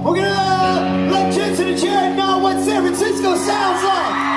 We're gonna let Jensen and Jared know what San Francisco sounds like.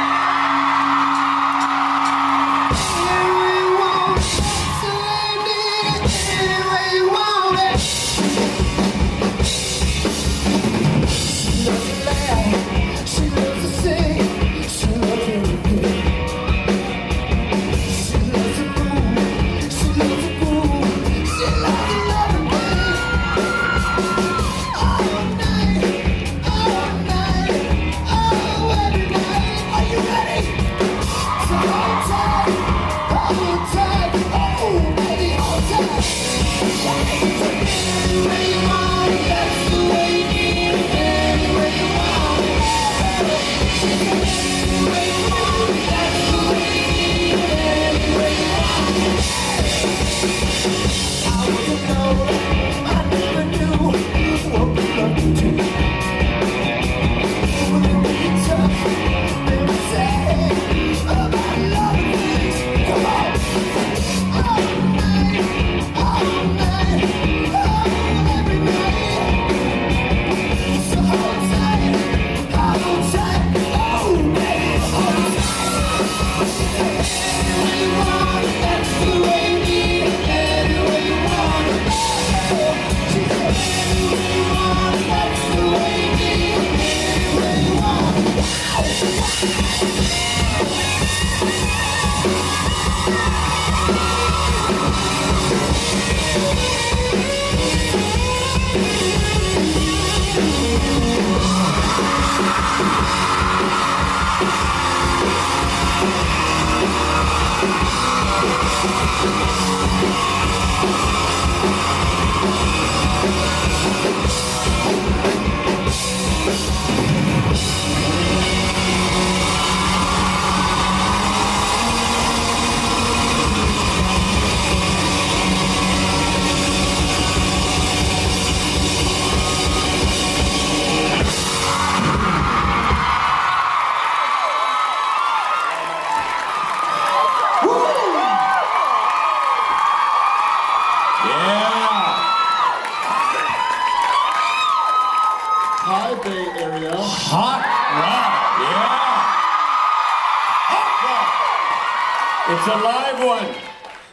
It's a live one.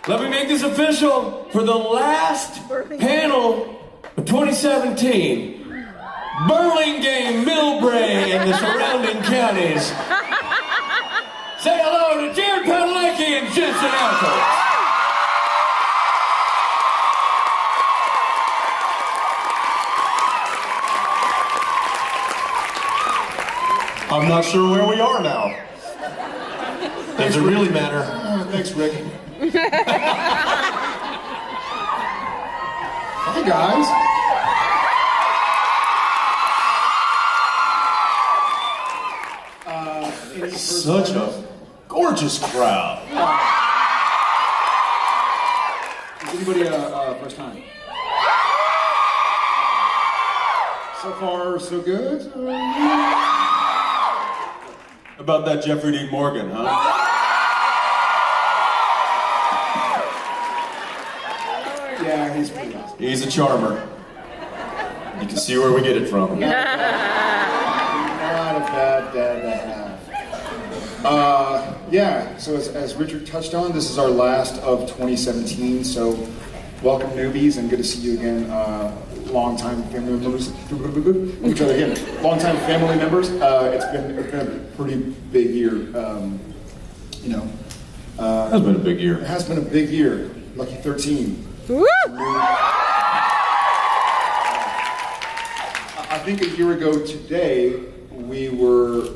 Let me make this official for the last panel of 2017. Burlingame, Millbrae, and the surrounding counties. Say hello to Jared and Jensen and Ackles. I'm not sure where we are now. Does it really matter? Thanks, Rick. Hi, guys. Such a gorgeous crowd. Is anybody first time? So far, so good. About that Jeffrey D. Morgan, huh? Yeah, he's pretty awesome. He's a charmer. You can see where we get it from. Not a bad dad to have. Yeah, so as Richard touched on, this is our last of 2017, so welcome newbies and good to see you again, longtime family members. Each other again. Longtime family members. It's been a pretty big year, you know. It has been a big year. It has been a big year. Lucky 13. Woo! I think a year ago today, we were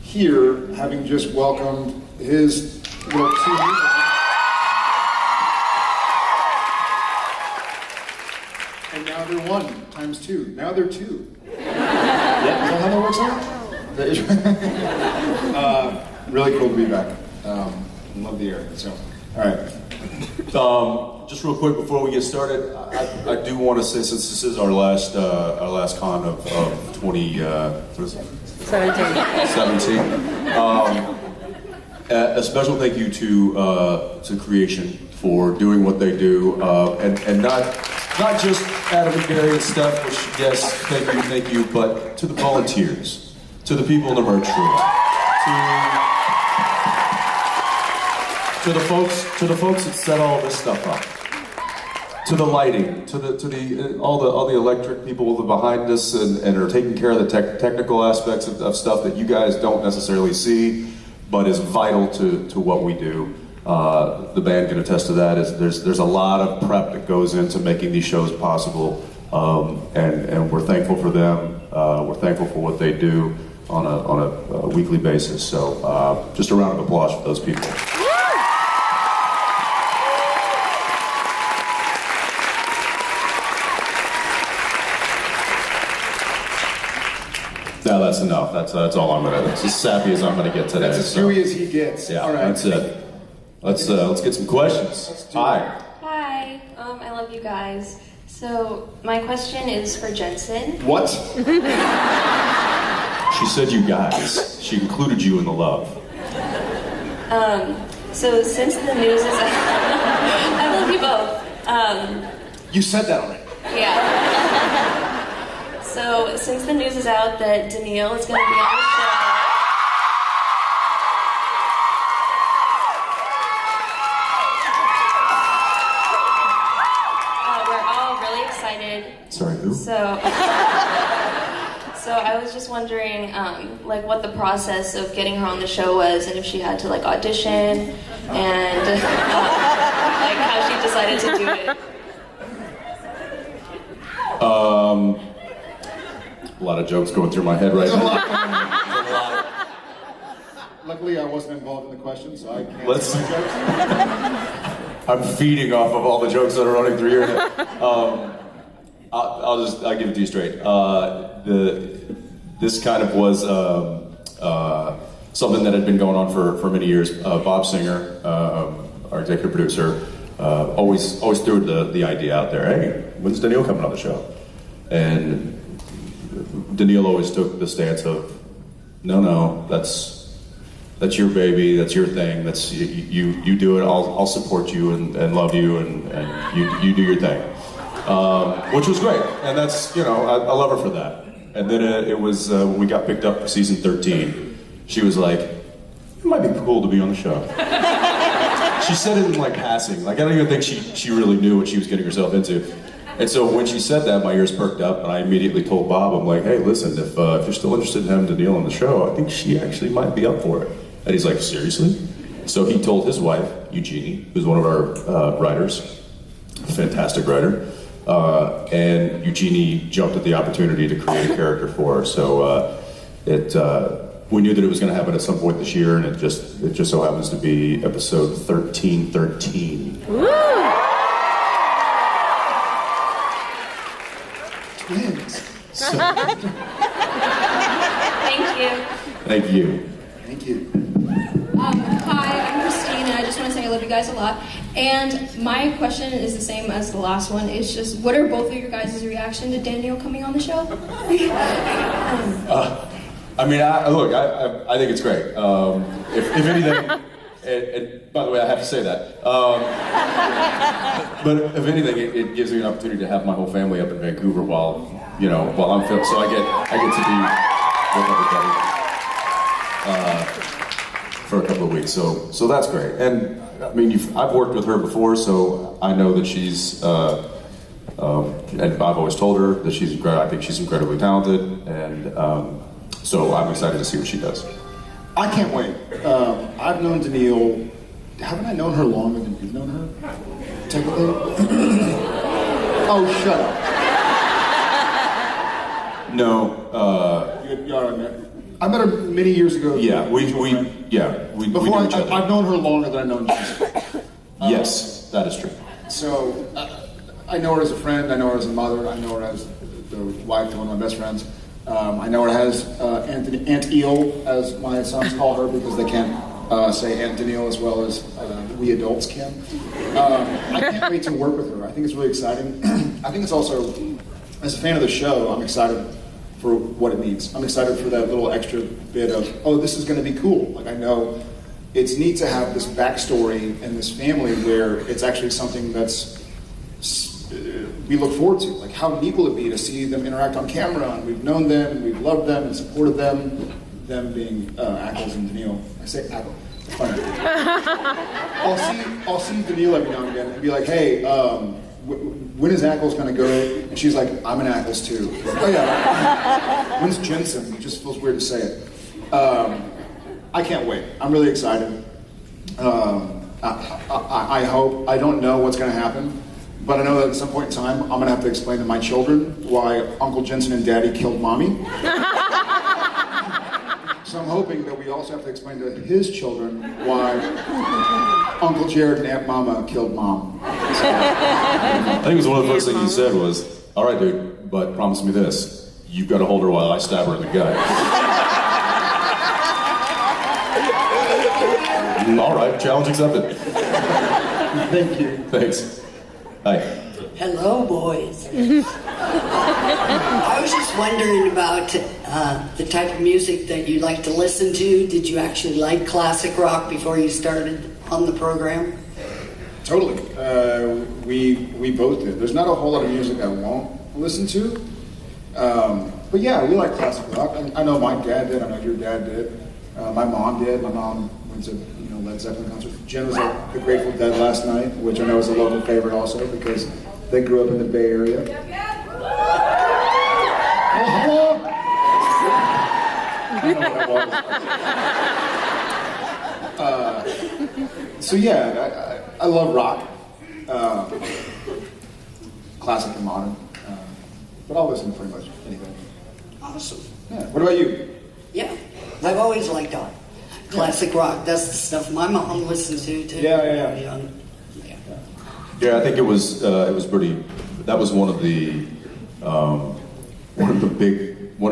here having just welcomed his little 2 years old. And now they're 1 times 2. Now they're 2. Yeah, is that how that works out? Really cool to be back. Love the air. So, all right. Just real quick before we get started, I do want to say, since this is our last con of 2017, a special thank you to Creation for doing what they do, and not just Adam and Gary and Steph, which, yes, thank you, but to the volunteers, to the people in the merch room, to the folks that set all this stuff up, to the lighting, to all the electric people behind us and are taking care of the technical aspects of stuff that you guys don't necessarily see, but is vital to what we do. The band can attest to that. There's a lot of prep that goes into making these shows possible, and we're thankful for them. We're thankful for what they do on a weekly basis. So just a round of applause for those people. No, that's enough. That's all I'm gonna. That's as sappy as I'm gonna get today. That's as chewy as he gets. Yeah, all right. That's it. Let's get some questions. Hi. Hi. I love you guys. So my question is for Jensen. What? She said you guys. She included you in the love. So since the news is, I love you both. You said that already. Yeah. So since the news is out that Danneel is going to be on the show. We're all really excited. Sorry, who? So I was just wondering, like, what the process of getting her on the show was, and if she had to like audition, and like how she decided to do it. A lot of jokes going through my head right now. Luckily, I wasn't involved in the question, so I can't. Let's. say my jokes. I'm feeding off of all the jokes that are running through your head. I'll give it to you straight. This kind of was something that had been going on for many years. Bob Singer, our executive producer, always threw the idea out there. Hey, when's Danneel coming on the show? And Danneel always took the stance of, no, that's your baby, that's your thing, that's you do it. I'll support you and love you and you do your thing, which was great. And that's I love her for that. And then it was when we got picked up for season 13. She was like, it might be cool to be on the show. She said it in like passing. Like I don't even think she really knew what she was getting herself into. And so when she said that, my ears perked up, and I immediately told Bob, I'm like, hey, listen, if you're still interested in having Danneel on the show, I think she actually might be up for it. And he's like, seriously? So he told his wife, Eugenie, who's one of our writers, a fantastic writer, and Eugenie jumped at the opportunity to create a character for her. So we knew that it was going to happen at some point this year, and it just so happens to be episode 1313. Woo! So, Thank you. thank you. Thank you. Hi, I'm Christine, and I just want to say I love you guys a lot. And my question is the same as the last one. It's just, what are both of your guys' reaction to Danneel coming on the show? I mean, I think it's great. If anything, and by the way, I have to say that. But if anything, it gives me an opportunity to have my whole family up in Vancouver while I'm filming. So I get to be with everybody for a couple of weeks. So that's great. And I mean, I've worked with her before, so I know that she's. And I've always told her that she's incredible. I think she's incredibly talented, and so I'm excited to see what she does. I can't wait. I've known Danneel. Haven't I known her longer than you've known her? Technically. Oh, shut up. No. I met her many years ago. Yeah, we knew each other. I've known her longer than I've known Jensen. Yes, that is true. So I know her as a friend. I know her as a mother. I know her as the wife to one of my best friends. I know her as Aunt Eel, as my sons call her, because they can't say Aunt Danneel as well as we adults can. I can't wait to work with her. I think it's really exciting. I think it's also, as a fan of the show, I'm excited for what it means. I'm excited for that little extra bit of, oh, this is going to be cool. Like, I know it's neat to have this backstory and this family where it's actually something that's we look forward to. Like, how neat will it be to see them interact on camera? And we've known them, and we've loved them, and supported them. Them being Ackles and Danneel. I say Ackles. It's funny. I'll see Danneel every now and again and be like, hey, when is Ackles gonna go? And she's like, I'm an Ackles too. Oh yeah. When's Jensen? It just feels weird to say it. I can't wait. I'm really excited. I hope. I don't know what's gonna happen, but I know that at some point in time, I'm gonna have to explain to my children why Uncle Jensen and Daddy killed Mommy. So I'm hoping that we also have to explain to his children why Uncle Jared and Aunt Mama killed Mom. I think it was one of the first things he said was, all right, dude, but promise me this. You've got to hold her while I stab her in the gut. All right, challenge accepted. Thank you. Thanks. Hi. Hello, boys. I was just wondering about the type of music that you like to listen to. Did you actually like classic rock before you started on the program? Totally. We both did. There's not a whole lot of music I won't listen to. But yeah, we like classic rock. I know my dad did. I know your dad did. My mom did. My mom went to Led Zeppelin concert. Jen was at the Grateful Dead last night, which I know is a local favorite also because they grew up in the Bay Area. Oh, hello. I don't know what that was. So yeah, I love rock, classic and modern, but I'll listen to pretty much anything. Awesome. Yeah. What about you? Yeah, I've always liked classic rock. That's the stuff my mom listened to too. Yeah. Yeah, I think it was pretty. That was one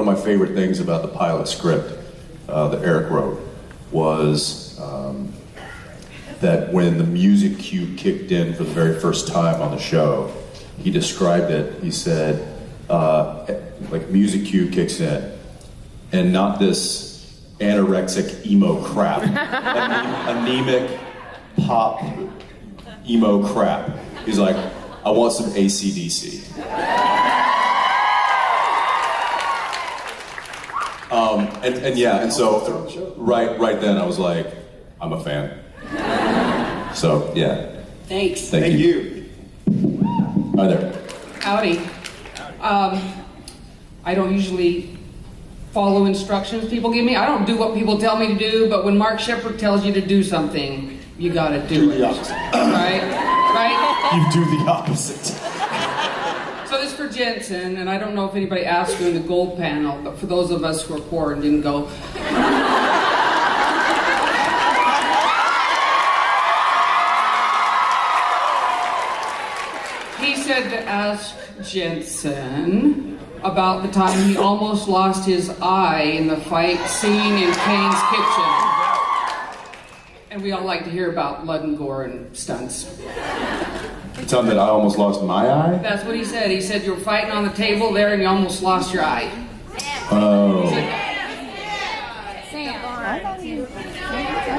of my favorite things about the pilot script that Eric wrote was that when the music cue kicked in for the very first time on the show, he described it. He said, like music cue kicks in, and not this anorexic emo crap, anemic pop emo crap. He's like, I want some AC/DC. And so right then I was like, I'm a fan. So yeah. Thanks. Thank you. Hi there. Howdy. I don't usually follow instructions people give me. I don't do what people tell me to do, but when Mark Shepard tells you to do something, you gotta do it. the opposite. Right? You do the opposite. So this is for Jensen, and I don't know if anybody asked you in the gold panel, but for those of us who are poor and didn't go. He said to ask Jensen about the time he almost lost his eye in the fight scene in Kane's kitchen. And we all like to hear about blood and gore and stunts. Tell me that I almost lost my eye? That's what he said. He said you were fighting on the table there and you almost lost your eye. Oh.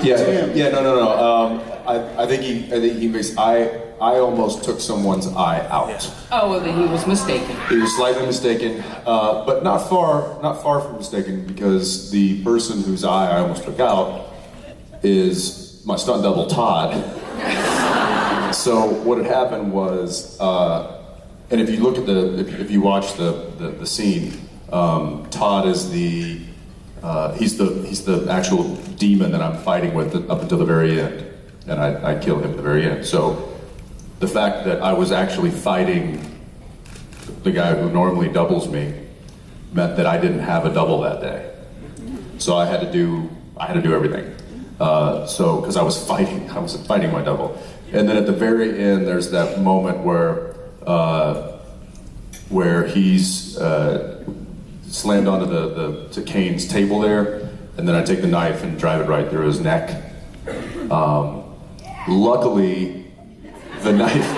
Yeah, no. I think he makes. I almost took someone's eye out. Oh, well, then he was mistaken. He was slightly mistaken, but not far from mistaken, because the person whose eye I almost took out is my stunt double, Todd. So what had happened was, and if you look at if you watch the scene, Todd is he's the actual demon that I'm fighting with up until the very end, and I kill him at the very end. So the fact that I was actually fighting the guy who normally doubles me meant that I didn't have a double that day. So I had to do everything. So because I was fighting my double. And then at the very end, there's that moment where he's slammed onto to Kane's table there, and then I take the knife and drive it right through his neck. Luckily, the knife,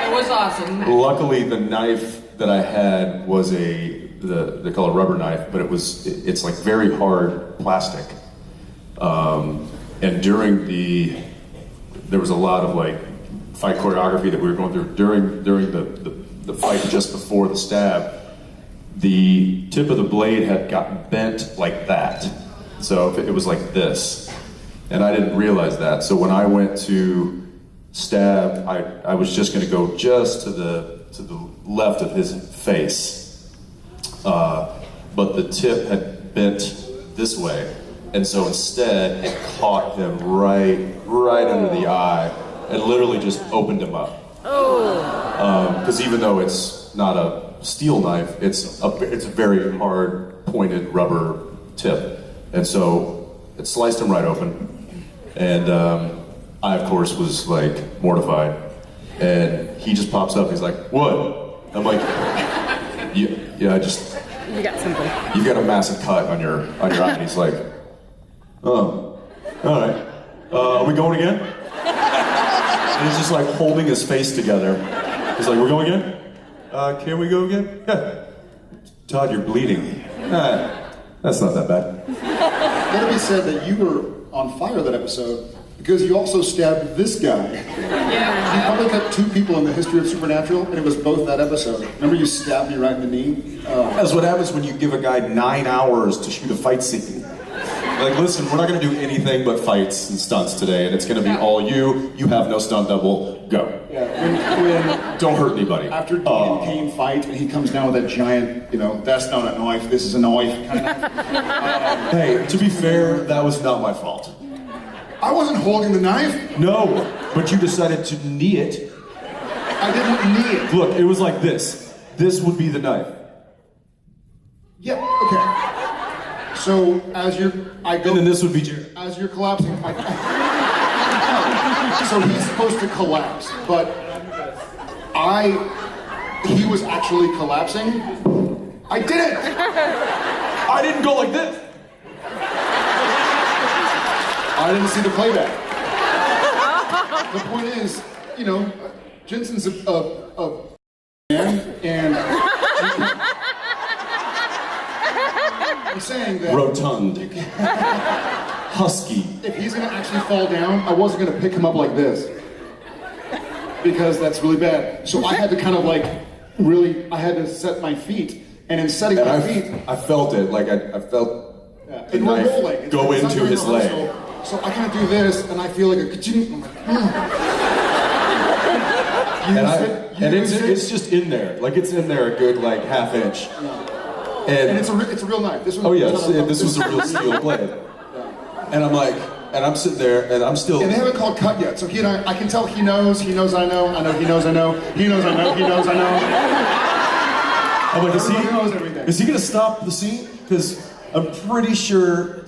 It was awesome. Luckily, the knife that I had was they call it a rubber knife, but it's like very hard plastic. And there was a lot of like fight choreography that we were going through during the fight just before the stab, the tip of the blade had gotten bent like that. So it was like this. And I didn't realize that. So when I went to stab, I was just going to go just to the left of his face. But the tip had bent this way. And so instead, it caught him right under the eye and literally just opened him up. Because even though it's not a steel knife, it's a very hard, pointed rubber tip. And so it sliced him right open. And I, of course, was like mortified. And he just pops up. He's like, "What?" I'm like, "Yeah, I just." You got something. You got a massive cut on your eye. And he's like, "Oh, all right. Are we going again?" And he's just like holding his face together. He's like, "We're going again? Can we go again?" "Yeah." "Todd, you're bleeding." That's not that bad." Let it be said that you were on fire that episode because you also stabbed this guy. Yeah. You probably got 2 people in the history of Supernatural, and it was both that episode. Remember you stabbed me right in the knee? That's what happens when you give a guy 9 hours to shoot a fight scene. Like, listen, we're not going to do anything but fights and stunts today, and it's going to be all you. You have no stunt double. Go. Yeah, when Don't hurt anybody. after Dean and Kane fight, and he comes down with that giant, that's not a knife, this is a knife kind of. Hey, to be fair, that was not my fault. I wasn't holding the knife. No, but you decided to knee it. I didn't knee it. Look, it was like this. This would be the knife. Yeah, okay. So as And then this would be Jared. as you're collapsing, so he's supposed to collapse, but he was actually collapsing. I didn't. I didn't go like this. I didn't see the playback. The point is, Jensen's a man, and I'm saying that Rotund. Husky. if he's gonna actually fall down, I wasn't gonna pick him up like this. Because that's really bad. So I had to kind of I had to set my feet. And in setting And my feet, I felt it. Like I felt the and we're knife rolling. go It's not into doing his rehearsal. leg. So I kind of do this, and I feel like a ka-ching. I'm like, And it's just in there. Like it's in there a good half inch. And it's a real knife. This one. Oh yeah, this was a real steel blade. And I'm sitting there, and I'm still. And they haven't called cut yet, so he and I can tell he knows I know, he knows I know, he knows I know, he knows I know. I'm like, Everybody knows everything. is he gonna stop the scene? Because I'm pretty sure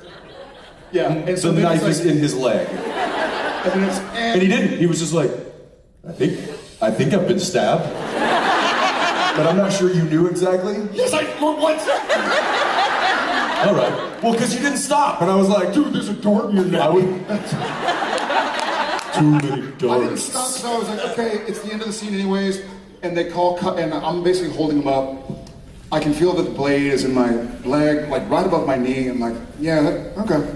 And so the then knife it's is in his leg. and then it's And he didn't. He was just like, I think I've been stabbed. But I'm not sure you knew exactly. Yes, what? All right. Well, because you didn't stop. And I was like, Dude, there's a dart in your neck. Too many darts. I didn't stop, so I was like, okay, it's the end of the scene anyways. And they call cut, and I'm basically holding him up. I can feel that the blade is in my leg, right above my knee. I'm like, okay.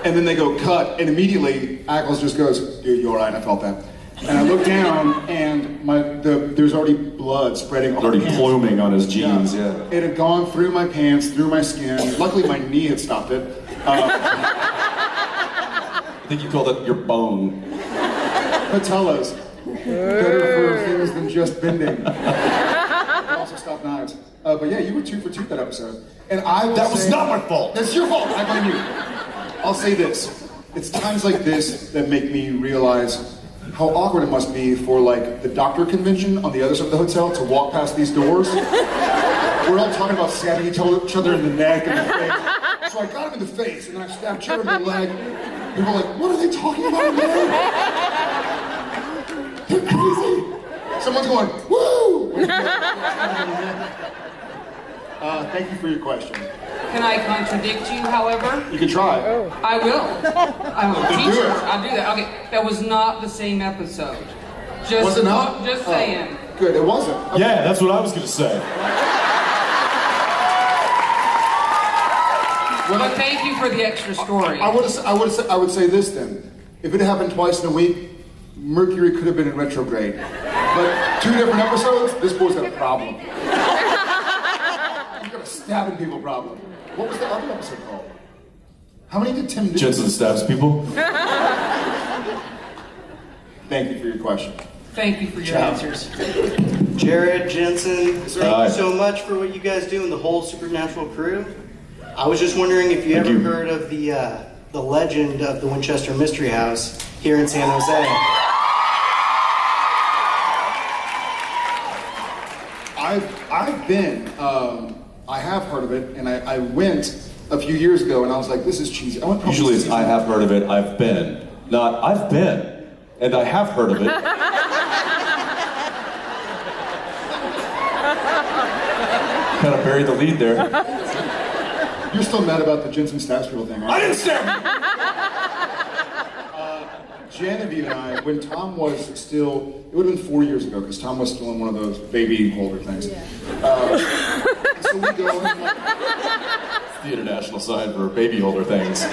And then they go cut, and immediately Ackles just goes, "You all right?" I felt that. And I look down, and there's already blood spreading on my Already pants. pluming on his jeans, yeah. It had gone through my pants, through my skin. Luckily, my knee had stopped it. I think you called it your bone. Patellas. Better for things than just bending. Also stop knives. But yeah, you were 2 for 2 that episode. And That was not my fault. That's your fault. I blame you. I'll say this. It's times like this that make me realize how awkward it must be for the doctor convention on the other side of the hotel to walk past these doors. We're all talking about stabbing each other in the neck and the face. So I got him in the face and then I stabbed Jared in the leg. People are like, what are they talking about in there? They're crazy. Someone's going, woo! Thank you for your question. Can I contradict you, however? You can try. I will. I'm a Then do teacher. it. I'll do that. Okay, that was not the same episode. Was it not? Just Oh, saying. good, it wasn't. Okay. Yeah, that's what I was going to say. But thank you for the extra story. I would say this then. If it happened twice in a week, Mercury could have been in retrograde. But 2 different episodes, this boy's got a problem. He's got a stabbing people problem. What was the other episode called? How many did Tim do? Jensen stabs people. Thank you for your question. Thank you for your answers. Jared, Jensen, thank Hi. you so much for what you guys do and the whole Supernatural crew. I was just wondering if you Thank ever you. heard of the legend of the Winchester Mystery House here in San Jose. I've been, I have heard of it, and I went a few years ago, and I was like, this is cheesy. I went probably Usually it's I have heard of it, I've been. Not I've been, and I have heard of it. Kind of buried the lead there. You're still mad about the Jensen stabs people thing, I right? didn't stab Genevieve and I, when Tom was still, it would have been 4 years ago, because Tom was still in one of those baby holder things. And so we go and like, It's the international sign for baby holder things.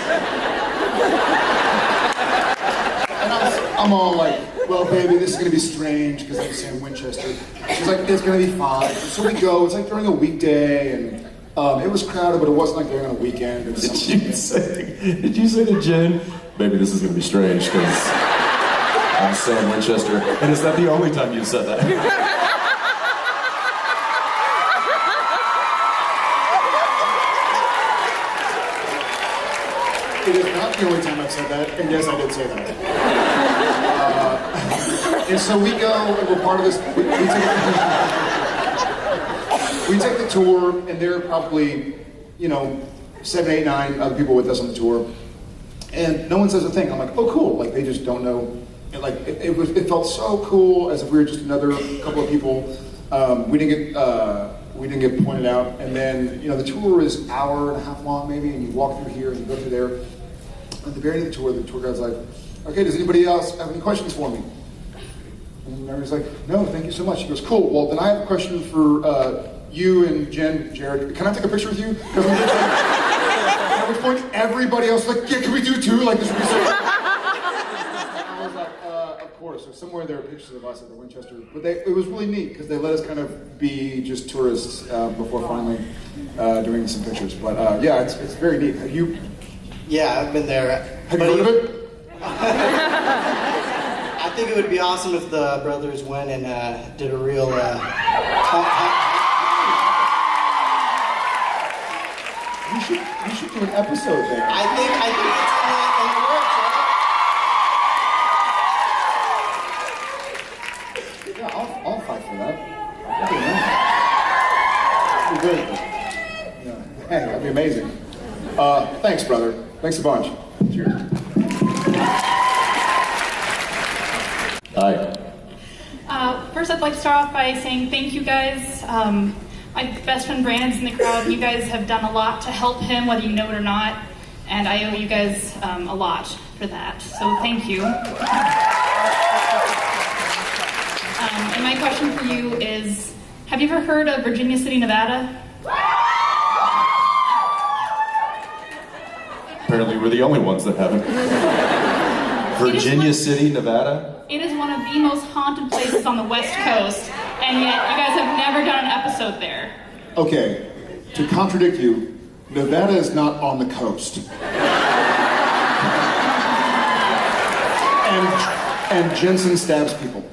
and I'm all like, well, baby, this is going to be strange, because I'm saying Winchester. She's like, it's going to be fine. And so we go, it's like during a weekday, and it was crowded, but it wasn't like during a weekend. It was Did you say to Jen, baby, this is going to be strange, because I'm Sam Winchester. And is that the only time you've said that? It is not the only time I've said that, and yes, I did say that. And so we go, and we're part of this. We take the tour, and there are probably, 7, 8, 9 other people with us on the tour, and no one says a thing. I'm like, oh, cool. Like they just don't know. And like it felt so cool, as if we were just another couple of people. We didn't get pointed out, and then the tour is an hour and a half long maybe, and you walk through here and you go through there. At the very end of the tour guide's like, okay, does anybody else have any questions for me? And everybody's like, no, thank you so much. He goes, cool. Well, then I have a question for you and Jared. Can I take a picture with you? At which point, everybody else was like, yeah, can we do 2? Like this would be so. I was like, of course. So somewhere there are pictures of us at the Winchester. But it was really neat because they let us kind of be just tourists before finally doing some pictures. But yeah, it's very neat. Have you? Yeah, I've been there. Have you heard of it? I think it would be awesome if the brothers went and did a real You should do an episode there. I think it's in the works, right? Yeah, I'll fight for that. That'd be great. Yeah. Hey, that'd be amazing. Thanks, brother. Thanks a bunch. Cheers. Hi. First, I'd like to start off by saying thank you guys. My best friend Brandon's in the crowd, and you guys have done a lot to help him, whether you know it or not. And I owe you guys a lot for that. So thank you. And my question for you is, have you ever heard of Virginia City, Nevada? Apparently we're the only ones that haven't. Virginia City, Nevada? It is one of the most haunted places on the West Coast, and yet you guys have never done an episode there. Okay, to contradict you, Nevada is not on the coast. And Jensen stabs people.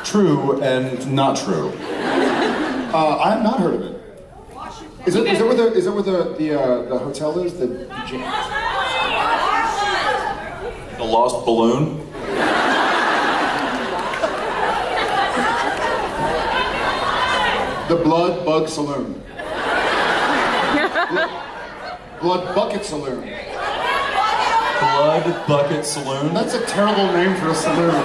True and not true. I've not heard of it. Is that where the hotel is? The Lost Balloon? The Blood Bug Saloon. Blood Bucket Saloon. Blood Bucket Saloon? That's a terrible name for a saloon.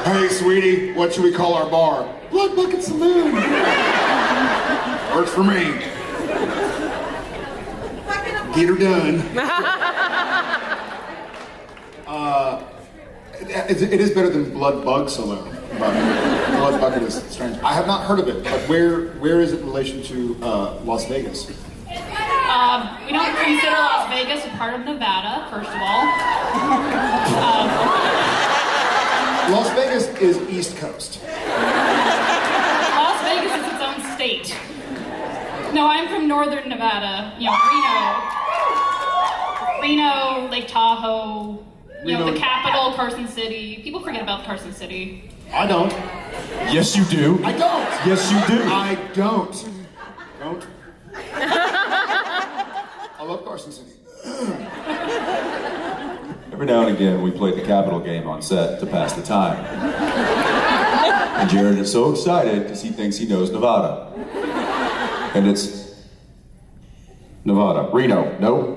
Hey, sweetie, what should we call our bar? Blood Bucket Saloon. Works for me. Get her done. It is better than Blood Bug Saloon. But Blood Bucket is strange. I have not heard of it, but where is it in relation to Las Vegas? We don't consider Las Vegas a part of Nevada, first of all. Las Vegas is East Coast. Las Vegas is its own state. No, I'm from northern Nevada, Reno, Lake Tahoe, the capital, Carson City. People forget about Carson City. I don't. Yes, you do. I don't. Yes, you do. I don't. Don't. I love Carson City. Every now and again, we played the Capitol game on set to pass the time. And Jared is so excited because he thinks he knows Nevada. And it's Nevada. Reno. No.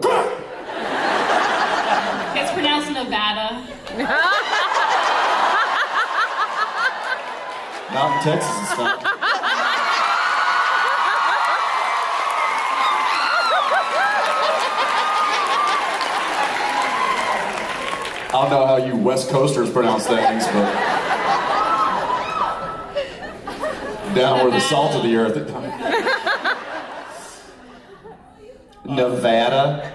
It's pronounced Nevada. Not in Texas, it's not. I don't know how you West Coasters pronounce things, but down where the salt of the earth at times. Nevada.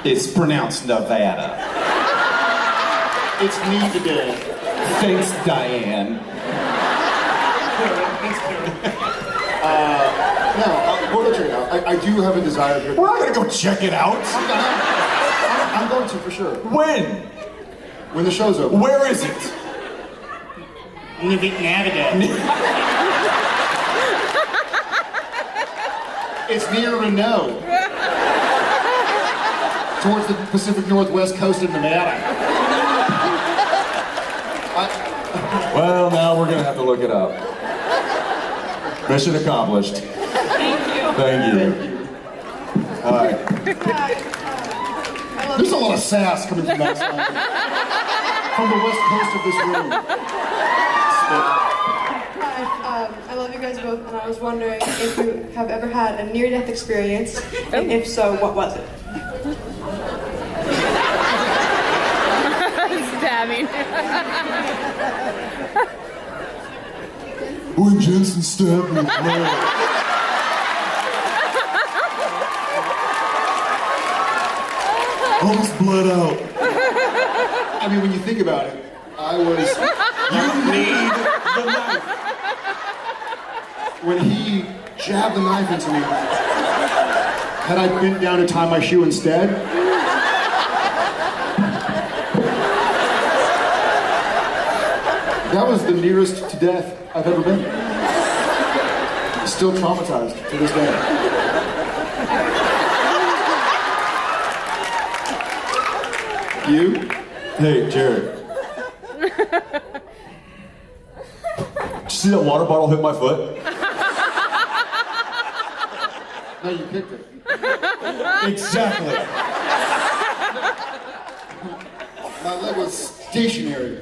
It's pronounced Nevada. It's me today. Thanks, Diane. We're gonna check it out. I do have a desire here. We're not gonna go check it out. I'm going to for sure. When? When the show's over. Where is it? Nevada. It's near Reno. Towards the Pacific Northwest coast of Nevada. Well, now we're gonna have to look it up. Mission accomplished. Thank you. Thank you. Hi. There's a lot of sass coming from that side. From the west coast of this room. Hi, I love you guys both, and I was wondering if you have ever had a near-death experience, and if so, what was it? Stabbing. When Jensen stabbed me. Almost bled out. I mean, when you think about it, I was... You need the knife. When he jabbed the knife into me, had I bent down to tie my shoe instead? That was the nearest to death I've ever been. Still traumatized to this day. You? Hey, Jared. Did you see that water bottle hit my foot? No, you kicked it. Exactly. My leg was stationary.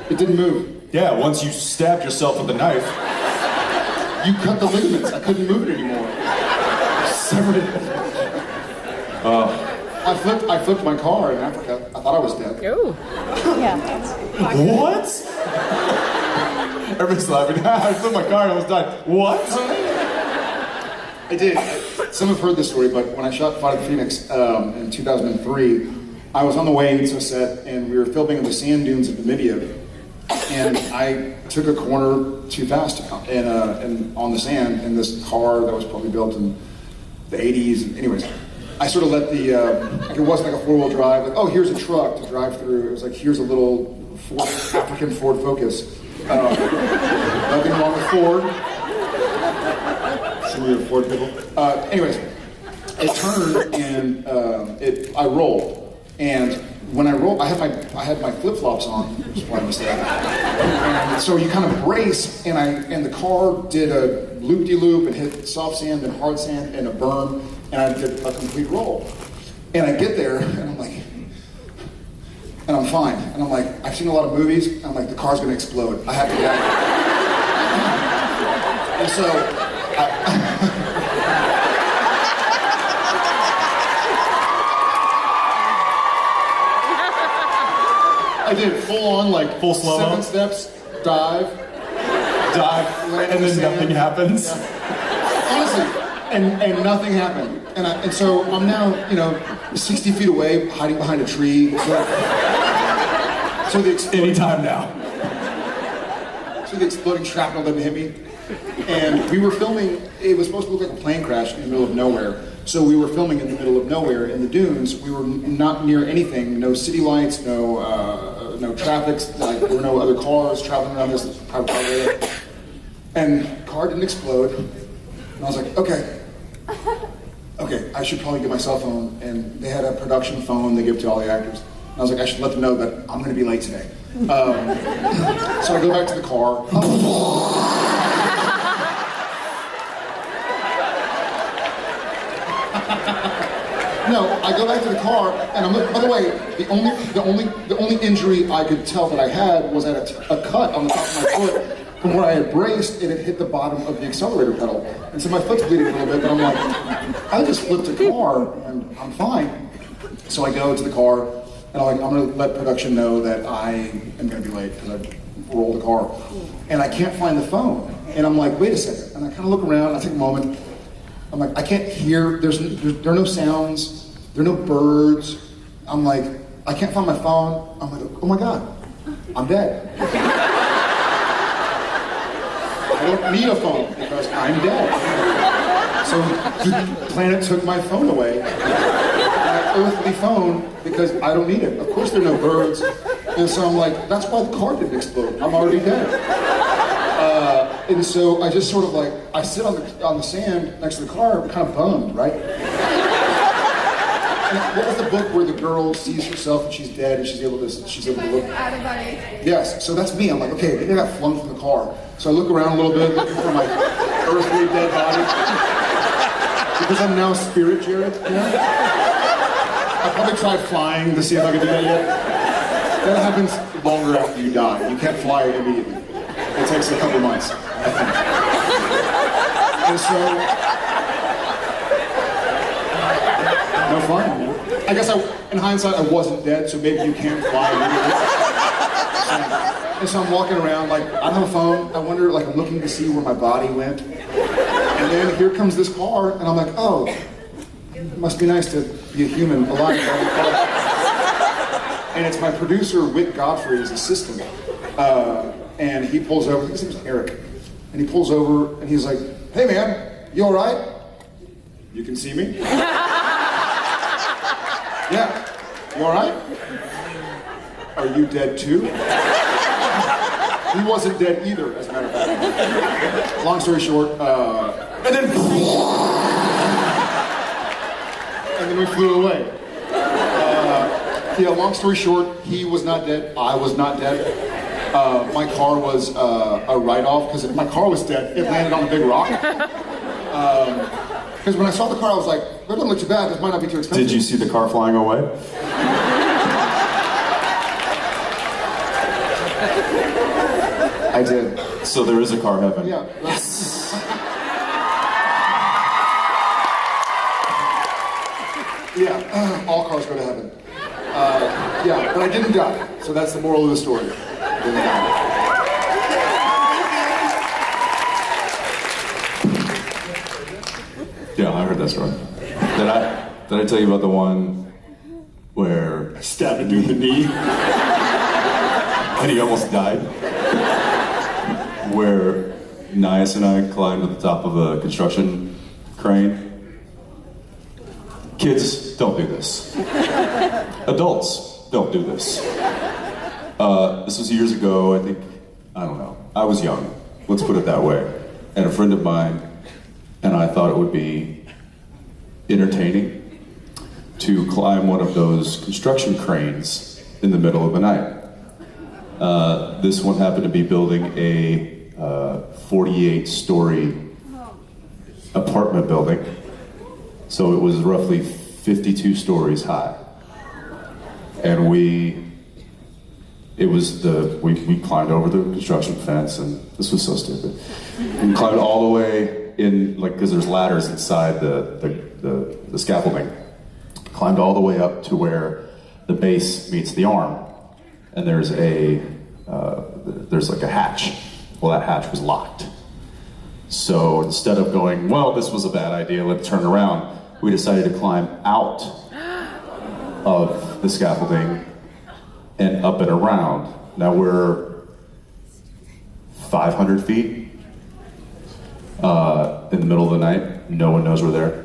It didn't move. Yeah, once you stabbed yourself with a knife. You cut the ligaments. I couldn't move it anymore. Severed it. I flipped my car in Africa. I thought I was dead. Ooh. Yeah. What? Everybody's laughing. I flipped my car and I almost died. What? I did. Some have heard this story, but when I shot Flight of the Phoenix in 2003, I was on the way to a set and we were filming in the sand dunes of Namibia. And I took a corner too fast and on the sand in this car that was probably built in the 80s. Anyways, I sort of let the, it wasn't like a four-wheel drive, like, oh, here's a truck to drive through. It was like, here's a little African Ford Focus. Nothing wrong with Ford. Some of you Ford people. Anyways, it turned and I rolled. And when I rolled, I had my flip-flops on, which is why I was there. And so you kind of brace, and the car did a loop-de-loop and hit soft sand and hard sand and a berm, and I did a complete roll. And I get there, and I'm like, and I'm fine. And I'm like, I've seen a lot of movies, and I'm like, the car's gonna explode. I have to get out. And so, I did full on, like, Full slow-mo? 7 steps, dive, And then nothing happens. yeah. Honestly, and nothing happened. And so I'm now, 60 feet away, hiding behind a tree. So the Anytime now. So the exploding shrapnel didn't hit me. And we were filming, it was supposed to look like a plane crash in the middle of nowhere. So we were filming in the middle of nowhere in the dunes. We were not near anything, no city lights, no traffic, like there were no other cars traveling around this private car area. And the car didn't explode. And I was like, okay, I should probably get my cell phone. And they had a production phone they give to all the actors. And I was like, I should let them know that I'm going to be late today. So I go back to the car. No, I go back to the car, and I'm looking. By the way, the only injury I could tell that I had was at a cut on the top of my foot from where I had braced, and it hit the bottom of the accelerator pedal, and so my foot's bleeding a little bit. But I'm like, I just flipped a car, and I'm fine. So I go to the car, and I'm going to let production know that I am going to be late because I rolled the car, and I can't find the phone, and I'm like, wait a second, and I kind of look around. I take a moment. I'm like, I can't hear, there are no sounds, there are no birds. I'm like, I can't find my phone. I'm like, oh my God, I'm dead. I don't need a phone because I'm dead. So the planet took my phone away, my earthly phone, because I don't need it. Of course there are no birds. And so I'm like, that's why the car didn't explode. I'm already dead. And so I just sort of like, I sit on the sand next to the car, kind of bummed, right? And what was the book where the girl sees herself and she's dead and she's able to look? Out of body. Yes, so that's me. I'm like, okay, maybe I got flung from the car. So I look around a little bit, looking for my earthly dead body. Because I'm now spirit Jared, I probably tried flying to see if I could do that yet. That happens longer after you die. You can't fly immediately. It takes a couple months, I think. And so, no flying. I guess in hindsight, I wasn't dead, so maybe you can't fly immediately. And so I'm walking around, like, I don't have a phone. I wonder, like, I'm looking to see where my body went. And then here comes this car, and I'm like, oh, it must be nice to be a human alive. And it's my producer, Whit Godfrey, his assistant. And he pulls over, his name's Eric. And he pulls over, and he's like, hey man, you all right? You can see me? Yeah, you all right? Are you dead too? He wasn't dead either, as a matter of fact. Long story short, and then we flew away. Long story short, he was not dead, I was not dead. My car was a write-off, because if my car was dead, it landed on a big rock. Because when I saw the car, I was like, that doesn't look too bad, this might not be too expensive. Did you see the car flying away? I did. So there is a car heaven. Yeah. Yes! Yeah, all cars go to heaven. Yeah, but I didn't die, so that's the moral of the story. I didn't die. Yeah, I heard that story. Did I tell you about the one where I stabbed a dude in the knee? and he almost died? Where Nias and I climbed to the top of a construction crane. Kids, don't do this. Adults, don't do this. This was years ago, I don't know. I was young, let's put it that way. And a friend of mine and I thought it would be entertaining to climb one of those construction cranes in the middle of the night. This one happened to be building a 48-story apartment building. So it was roughly 52 stories high. And we climbed over the construction fence, and this was so stupid. We climbed all the way in, because there's ladders inside the scaffolding. Climbed all the way up to where the base meets the arm. And there's a hatch. Well, that hatch was locked. So instead of going, well, this was a bad idea, let's turn around, we decided to climb out of the scaffolding and up and around. Now we're 500 feet in the middle of the night. No one knows we're there.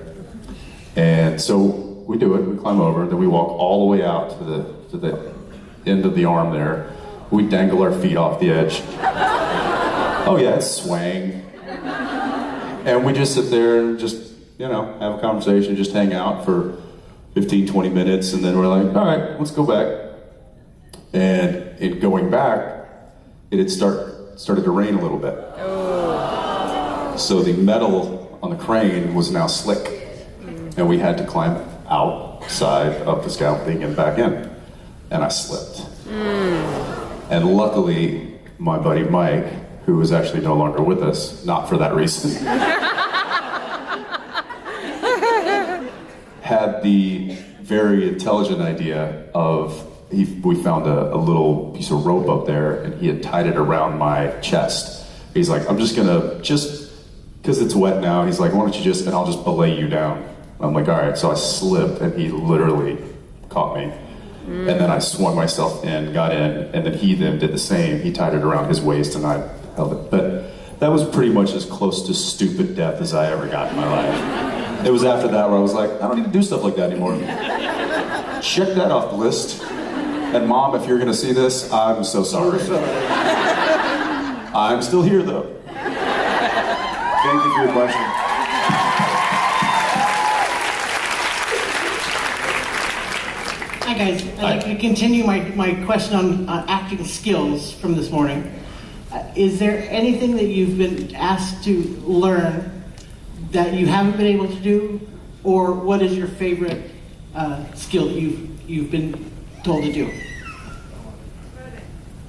And so we do it, we climb over, then we walk all the way out to the end of the arm there. We dangle our feet off the edge. Oh yeah, it's swaying. And we just sit there and just, have a conversation, just hang out for 15, 20 minutes, and then we're like, all right, let's go back. And in going back, it had started to rain a little bit. So the metal on the crane was now slick, and we had to climb outside of the scaffolding and back in. And I slipped. And luckily, my buddy Mike, who is actually no longer with us, not for that reason, had the very intelligent idea of, we found a little piece of rope up there, and he had tied it around my chest. He's like, I'm just gonna, because it's wet now, he's like, why don't you and I'll just belay you down. I'm like, all right, so I slipped, and he literally caught me. And then I swung myself in, got in, and then he did the same. He tied it around his waist, and I held it. But that was pretty much as close to stupid death as I ever got in my life. It was after that where I was like, I don't need to do stuff like that anymore. Check that off the list. And Mom, if you're gonna see this, I'm so sorry. I'm still here though. Thank you for your question. Hi guys, I'd like to continue my question on acting skills from this morning. Is there anything that you've been asked to learn that you haven't been able to do? Or what is your favorite skill that you've been told to do?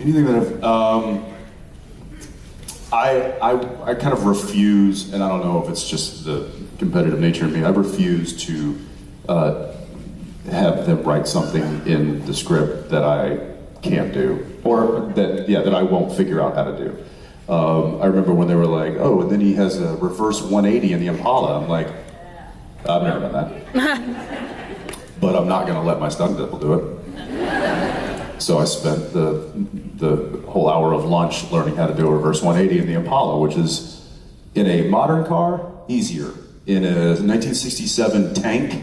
Anything that I kind of refuse, and I don't know if it's just the competitive nature of me, I refuse to have them write something in the script that I can't do, or that I won't figure out how to do. I remember when they were like, oh, and then he has a reverse 180 in the Impala. I'm like, I've never done that. But I'm not gonna let my stunt double do it. So I spent the whole hour of lunch learning how to do a reverse 180 in the Impala, which is, in a modern car, easier. In a 1967 tank,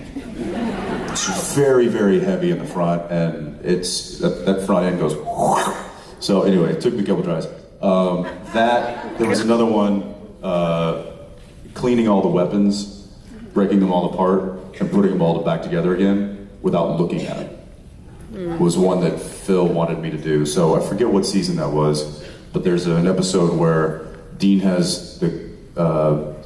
it's very, very heavy in the front, and that front end goes. So anyway, it took me a couple tries. There was another one, cleaning all the weapons, breaking them all apart, and putting them all back together again without looking at them. Was one that Phil wanted me to do. So I forget what season that was, but there's an episode where Dean has the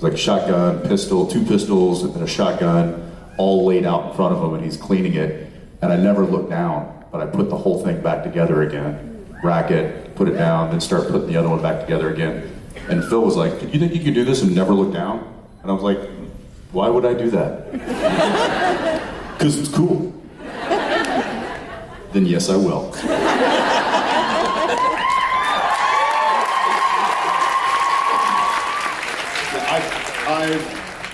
like shotgun, pistol, 2 pistols, and a shotgun all laid out in front of him, and he's cleaning it. And I never looked down, but I put the whole thing back together again. Rack it, put it down, then start putting the other one back together again. And Phil was like, you think you could do this and never look down? And I was like, why would I do that? Because it's cool. Then yes, I will.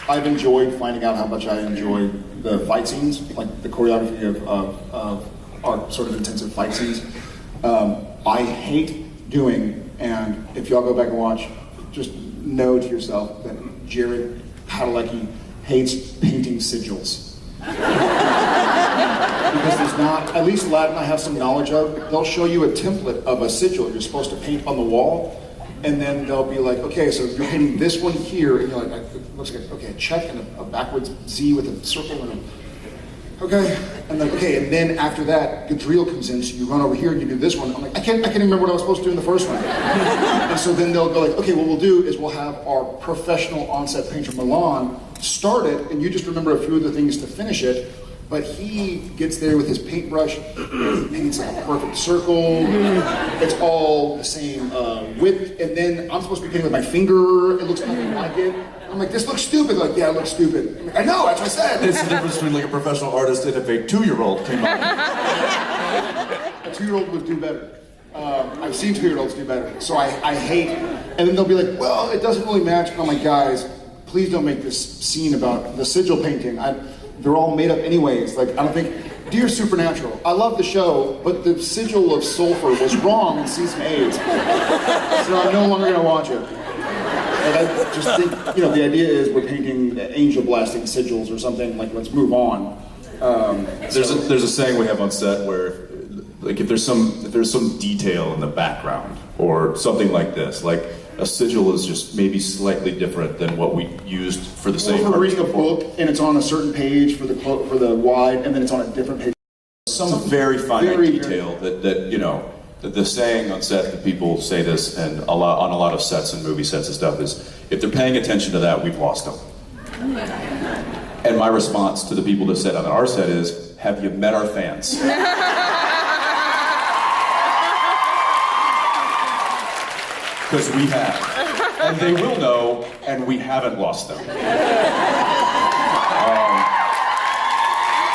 I've enjoyed finding out how much I enjoy the fight scenes, like the choreography of our sort of intensive fight scenes. I hate doing, and if y'all go back and watch, just know to yourself that Jared Padalecki hates painting sigils. Because there's not, at least Latin I have some knowledge of, they'll show you a template of a sigil you're supposed to paint on the wall, and then they'll be like, okay, so you're painting this one here, and you're like, it looks like, okay, a check and a backwards Z with a circle and a, okay, and like, okay, and then after that, Gadriel comes in, so you run over here and you do this one. I'm like, I can't remember what I was supposed to do in the first one. And so then they'll go like, okay, what we'll do is we'll have our professional on-set painter, Milan, start it, and you just remember a few of the things to finish it. But he gets there with his paintbrush, paints like a perfect circle. It's all the same width, and then I'm supposed to be painting with my finger. It looks nothing like it. I'm like, this looks stupid. Like, yeah, it looks stupid. I'm like, I know, that's what I said. It's the difference between like a professional artist and if a 2-year-old came out. A 2-year-old would do better. I've seen 2-year-olds do better. So I hate, And then they'll be like, well, it doesn't really match. And I'm like, guys, please don't make this scene about the sigil painting. They're all made up anyways. Like, I don't think, dear Supernatural, I love the show, but the sigil of sulfur was wrong in season 8. So I'm no longer gonna watch it. And I just think, the idea is we're painting angel blasting sigils or something, like, let's move on. There's a saying we have on set where, like, if there's some detail in the background or something like this, like a sigil is just maybe slightly different than what we used for the same. Or if we're reading a book and it's on a certain page for the wide, and then it's on a different page. Some very finite detail that the saying on set that people say this and on a lot of sets and movie sets and stuff is, if they're paying attention to that, we've lost them. And my response to the people that said on our set is, have you met our fans? Because we have. And they will know, and we haven't lost them.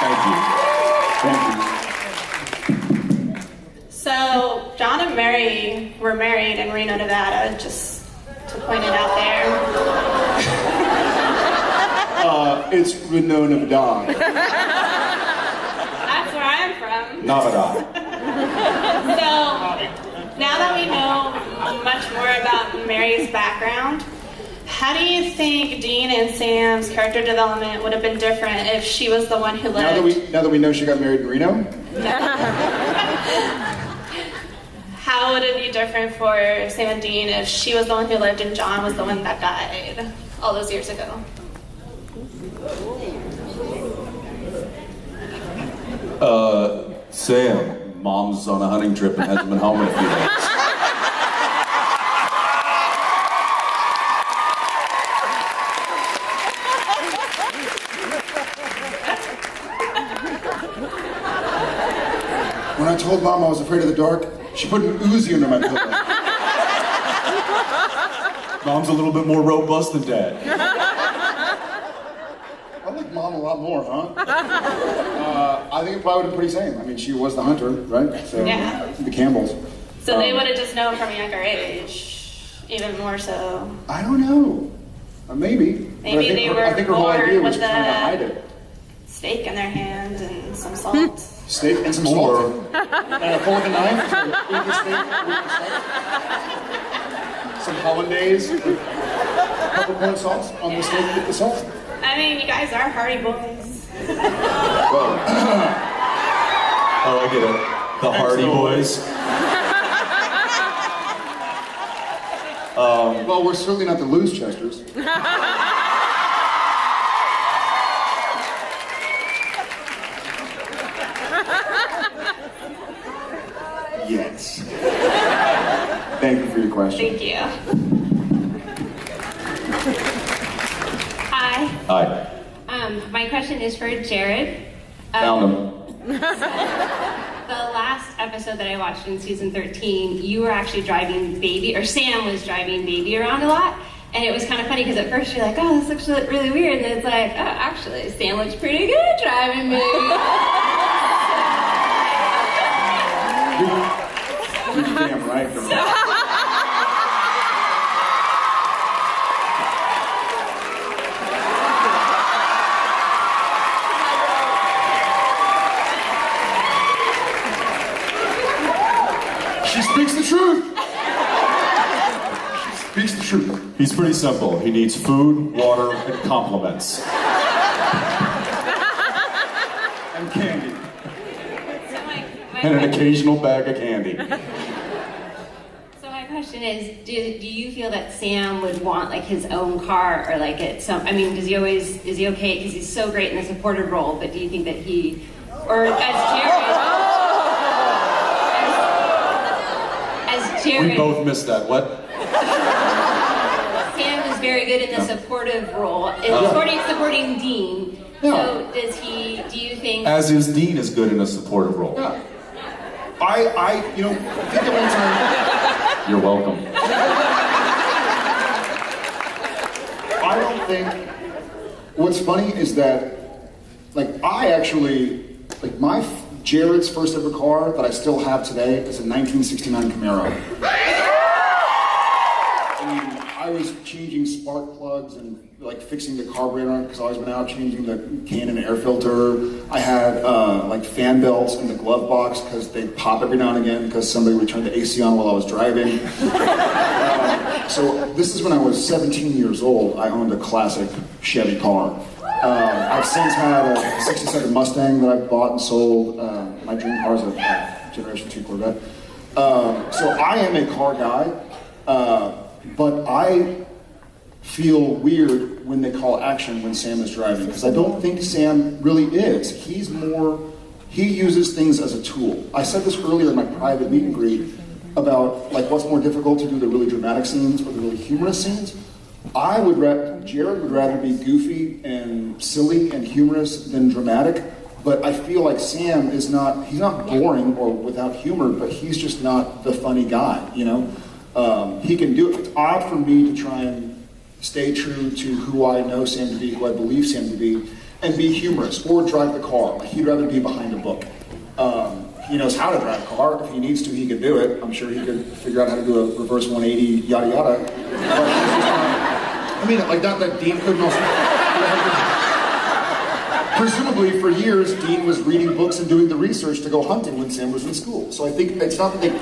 Thank you. So, John and Mary were married in Reno, Nevada, just to point it out there. It's Reno, Nevada. That's where I'm from. Nevada. So, now that we know much more about Mary's background, how do you think Dean and Sam's character development would have been different if she was the one who lived? Now that we know she got married in Reno? How would it be different for Sam and Dean if she was the one who lived and John was the one that died all those years ago? Sam, Mom's on a hunting trip and hasn't been home in a few days. When I told Mom I was afraid of the dark, she put an Uzi under my pillow. Mom's a little bit more robust than Dad. I like Mom a lot more, huh? I think it probably would have been pretty same. I mean, she was the hunter, right? So, Yeah. The Campbells. So they would have just known from a younger age, even more so. I don't know. Maybe. Maybe they were I think her whole idea was born with trying to a hide it. steak in their hand and some salt. Steak and some salt. And a fork and knife to eat the steak with the salt. Some hollandaise with peppercorn sauce on the steak with the salt. I mean, you guys are Hardy Boys. Oh, I get it. The Hardy Boys. Well, we're certainly not the Losechesters. Yes. Thank you for your question. Thank you. Hi. Hi. My question is for Jared. Found him. The last episode that I watched in season 13, you were actually driving Baby, or Sam was driving Baby around a lot. And it was kind of funny because at first you're like, oh, this looks really weird. And then it's like, oh, actually, Sam looks pretty good driving Baby. You're damn right, girl. She speaks the truth. She speaks the truth. He's pretty simple. He needs food, water, and compliments. And candy. And an occasional bag of candy. So my question is, do you feel that Sam would want like his own car or like is he okay because he's so great in the supportive role, but do you think that he, or as Jared, We both missed that. What? Sam is very good in the supportive role, supporting Dean. Yeah. So do you think? As is Dean is good in a supportive role. Yeah. I think at one time. You're welcome. I don't think. What's funny is that, Jared's first ever car that I still have today is a 1969 Camaro. And I was changing spark plugs and like fixing the carburetor on it because I always went out changing the Canon air filter. I had like fan belts in the glove box because they'd pop every now and again because somebody would turn the AC on while I was driving. So this is when I was 17 years old. I owned a classic Chevy car. I've since had a 67 Mustang that I've bought and sold. My dream car is a Generation 2 Corvette. So I am a car guy, but I feel weird when they call action when Sam is driving, because I don't think Sam really is. He uses things as a tool. I said this earlier in my private meet and greet about like what's more difficult to do, the really dramatic scenes or the really humorous scenes. Jared would rather be goofy and silly and humorous than dramatic, but I feel like Sam he's not boring or without humor, but he's just not the funny guy, you know? He can do it. It's odd for me to try and stay true to who I know Sam to be, who I believe Sam to be, and be humorous or drive the car. Like, he'd rather be behind a book. He knows how to drive a car. If he needs to, he can do it. I'm sure he could figure out how to do a reverse 180, yada yada. But he's just not, I mean, like not that Dean couldn't also. Presumably, for years, Dean was reading books and doing the research to go hunting when Sam was in school. So I think it's not that they can't.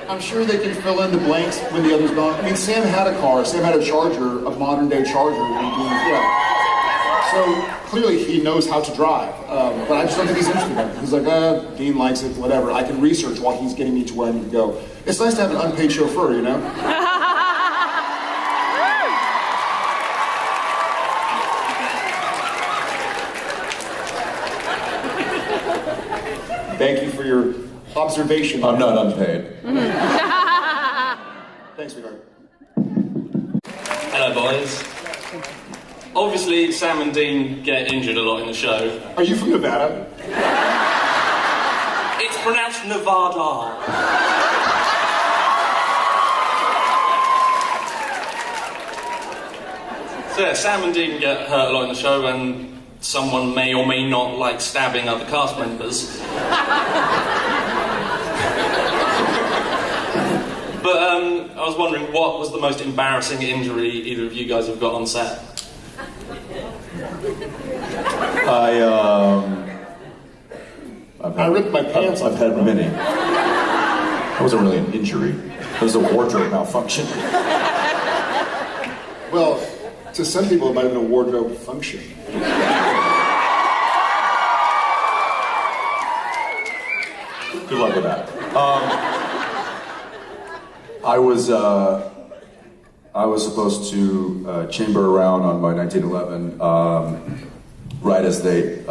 I'm sure they can fill in the blanks when the other's gone. I mean, Sam had a car. Sam had a Charger, a modern day Charger. So clearly he knows how to drive. But I just don't think he's interested in it. He's like, Dean likes it, whatever. I can research while he's getting me to where I need to go. It's nice to have an unpaid chauffeur, you know? Thank you for your observation. I'm not unpaid. Thanks, sweetheart. Hello, boys. Obviously, Sam and Dean get injured a lot in the show. Are you from Nevada? It's pronounced Nevada. So yeah, Sam and Dean get hurt a lot in the show, and someone may or may not like stabbing other cast members. But I was wondering, what was the most embarrassing injury either of you guys have got on set? I ripped my pants off. I've had many. That wasn't really an injury. It was a wardrobe malfunction. Well, to some people it might have been a wardrobe function. Good luck with that. I was supposed to chamber around on my 1911 right as they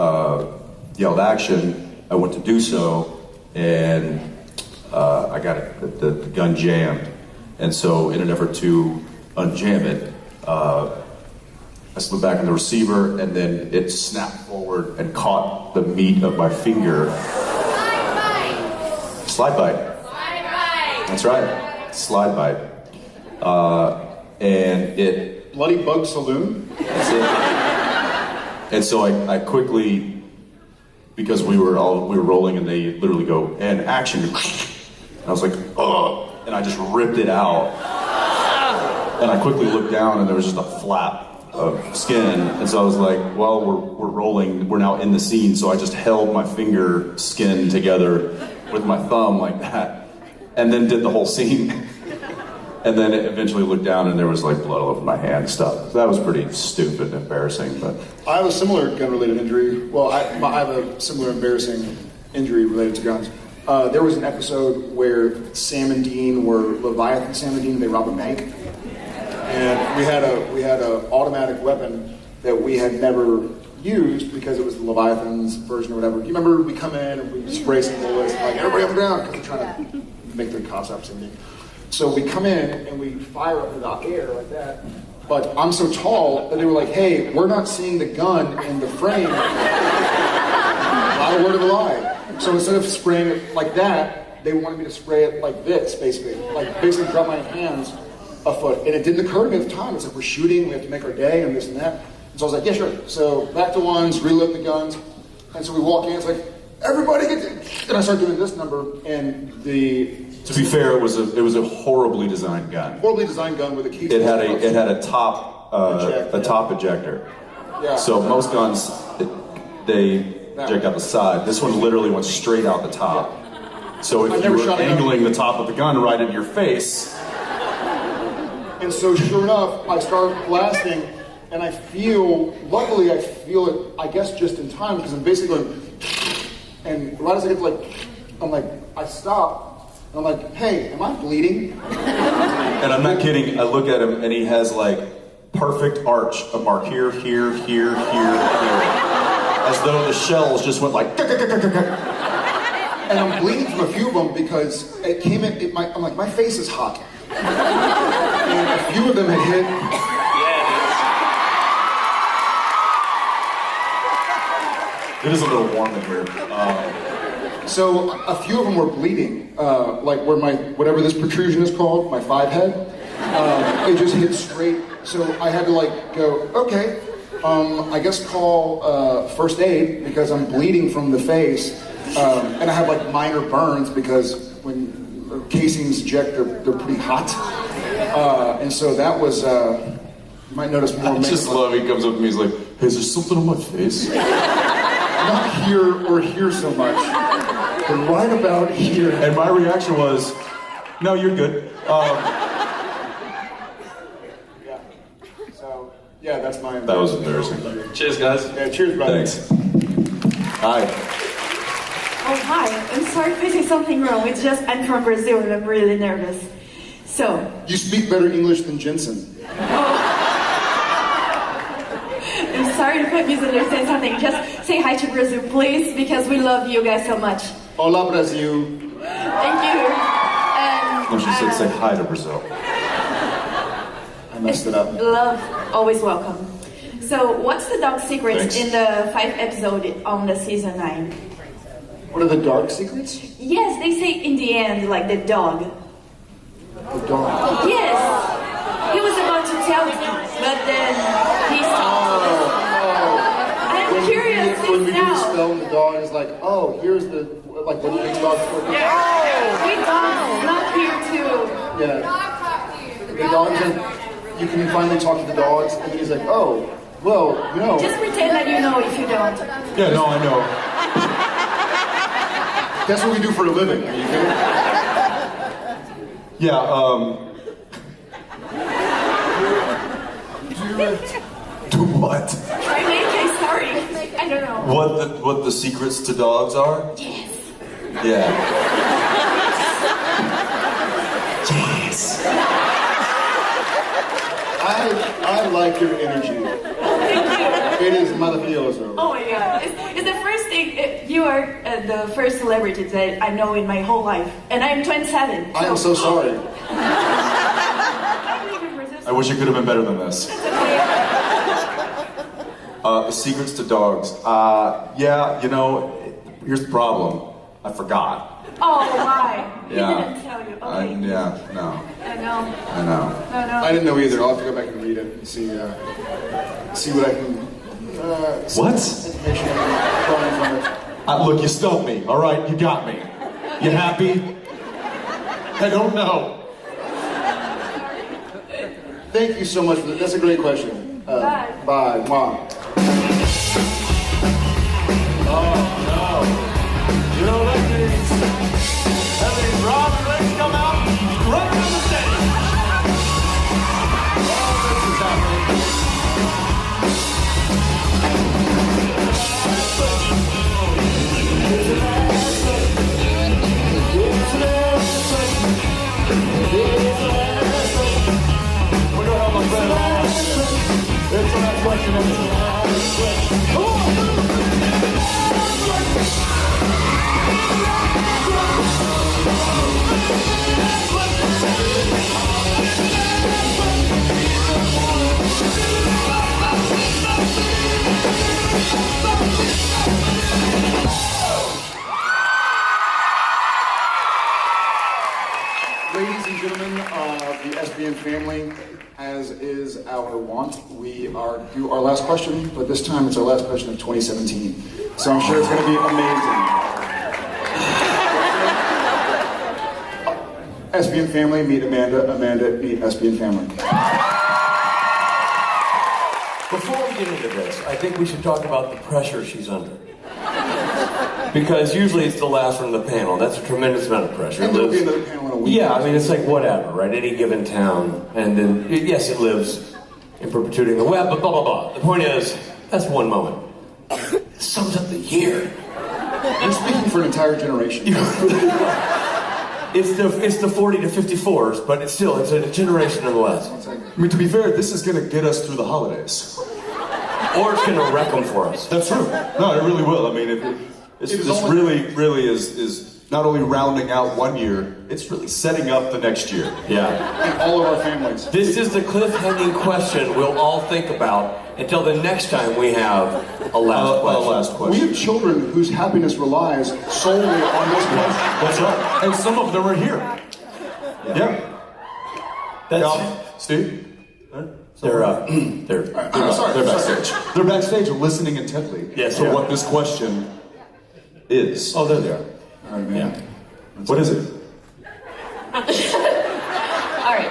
yelled action. I went to do so, and I got the gun jammed. And so in an effort to unjam it, I slid back in the receiver, and then it snapped forward and caught the meat of my finger. Slide bite. That's right. Slide bite. And it... Bloody Bug Saloon? And so I quickly, because we were rolling and they literally go, and action. And I was like, oh, and I just ripped it out. And I quickly looked down and there was just a flap of skin. And so I was like, well, we're rolling, we're now in the scene. So I just held my finger skin together with my thumb like that, and then did the whole scene. And then eventually looked down and there was like blood all over my hand and stuff. So that was pretty stupid and embarrassing, but... I have a similar gun-related injury. Well, I have a similar embarrassing injury related to guns. There was an episode where Sam and Dean were Leviathan Sam and Dean, they robbed a bank. And we had a automatic weapon that we had never used because it was the Leviathan's version or whatever. Do you remember we come in and we spray some bullets, like everybody on the ground, because they're trying to make their cops up something. So we come in and we fire up in the air like that. But I'm so tall that they were like, hey, we're not seeing the gun in the frame. Not a word of a lie. So instead of spraying it like that, they wanted me to spray it like this, basically. Like basically drop my hands a foot. And it didn't occur to me at the time. It's like, we're shooting, we have to make our day and this and that. And so I was like, yeah, sure. So back to ones, reload the guns. And so we walk in, it's like, everybody get and I start doing this number, and To be fair, it was a horribly designed gun. horribly designed gun with a key. It had a top ejector. Yeah. So most guns they eject out the side. This one literally went straight out the top. So if you were angling the top of the gun right into your face. And so sure enough, I start blasting, and luckily I feel it, I guess just in time, because I'm basically going, and right as I get to I stop, and I'm like, hey, am I bleeding? And I'm not kidding, I look at him and he has like perfect arch, a mark here, here, here, here, here. As though the shells just went like, and I'm bleeding from a few of them because it came in, I'm like, my face is hot. And a few of them had hit. It is a little warm in here. So a few of them were bleeding, like where whatever this protrusion is called, my 5 head, it just hit straight. So I had to go, okay, I guess call first aid because I'm bleeding from the face, and I have minor burns because when casings eject, they're pretty hot. And so that was, you might notice more. I just love, he comes up to me, he's like, hey, is there something on my face? Not here or here so much, but right about here. And my reaction was, no, you're good. Yeah, that's my That was embarrassing. Cheers, guys. Yeah, cheers, brother. Thanks. Hi. Oh, hi. I'm sorry if I say something wrong. It's just I'm from Brazil and I'm really nervous. So. You speak better English than Jensen. I'm sorry if I misunderstand something. Just say hi to Brazil, please, because we love you guys so much. Hola, Brazil. Thank you. No, she said say hi to Brazil. I messed it up. Love, always welcome. So, what's the dog secrets in the 5 episode on the season 9? What are the dark secrets? Yes, they say in the end, the dog. The dog? Yes. He was about to tell you, but then he stopped. I'm curious When we do the now. spell and the dog is like, oh, here's the, what the big dog for. We dog's not here to. Yeah. The dogs you can finally talk to the dogs, and then he's like, oh, well, Just pretend that you know if you don't. Yeah, no, I know. That's what we do for a living. Are you kidding? Yeah, do what? I'm sorry. I don't know. What the secrets to dogs are? Yes. Yeah. Yes. I like your energy. Thank you. It is maravilloso. Oh my god. It's the first thing, you are the first celebrity that I know in my whole life. And I'm 27. I am so sorry. I wish it could have been better than this. The secrets to dogs. Yeah, here's the problem. I forgot. Oh, why? Yeah. He didn't tell you. Okay. Yeah, no. I know. I know. No. I didn't know either. I'll have to go back and read it and see what I can. What? Information I can find from it. Look, you stumped me. All right, you got me. You happy? I don't know. Thank you so much for that. That's a great question. Bye. Bye. Mwah. Oh no. You know what that means? That means Rob and Lex come out right on the stage. Oh, this is happening. We're gonna have my friend on. It's the last question. It's the last question. Come on! Ladies and gentlemen of the SPN family, as is our wont, we do our last question, but this time it's our last question of 2017. So I'm sure it's going to be amazing. SPN family, meet Amanda. Amanda, meet SPN family. Before we get into this, I think we should talk about the pressure she's under. Because usually it's the last one in the panel. That's a tremendous amount of pressure. And there'll be another panel in a week. Yeah, I mean, it's like whatever, right? Any given town. And then, yes, it lives in perpetuity in the web, but blah, blah, blah. The point is, that's one moment. It sums up the year. You're speaking for an entire generation. It's the 40 to 54s, but it's a generation nonetheless. I mean, to be fair, this is going to get us through the holidays. Or it's going to wreck them for us. That's true. No, it really will. I mean, this really is not only rounding out one year, it's really setting up the next year. Yeah. And all of our families. This is the cliffhanging question we'll all think about until the next time we have a last question. We have children whose happiness relies solely on this question. That's right. And some of them are here. Yeah. That's Steve? They're backstage. They're backstage listening intently to what this question is. Oh, there they are. All right, man. Yeah. What is it? All right.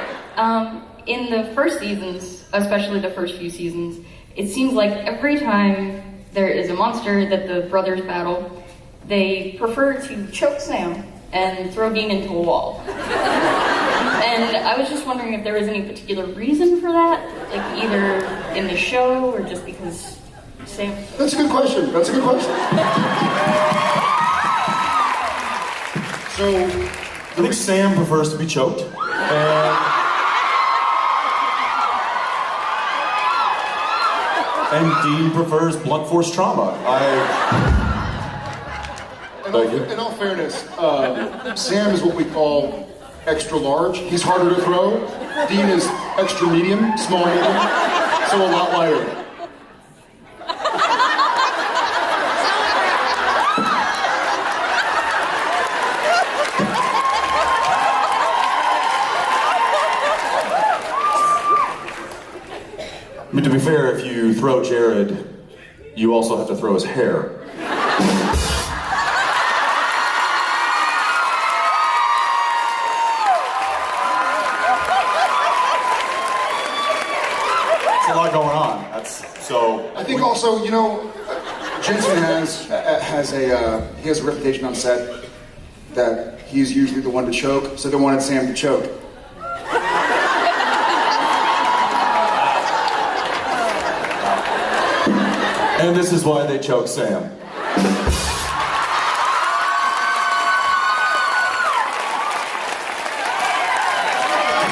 In the first seasons, especially the first few seasons, it seems like every time there is a monster that the brothers battle, they prefer to choke Sam and throw Dean into a wall. And I was just wondering if there was any particular reason for that, like either in the show or just because Sam... That's a good question. That's a good question. So, I think Sam prefers to be choked. And Dean prefers blunt force trauma. In all fairness, Sam is what we call extra large. He's harder to throw. Dean is extra medium, small medium, so a lot lighter. I mean, to be fair, if you throw Jared, you also have to throw his hair. It's a lot going on. I think also, Jensen has a reputation on set that he's usually the one to choke, so they wanted Sam to choke. And this is why they choke Sam.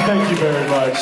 Thank you very much.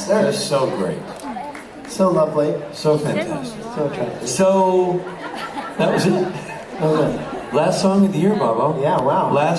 sir. Just so great. So lovely. So fantastic. So attractive. So, that was it. Okay. Last song of the year, Bobo. Yeah, wow. Last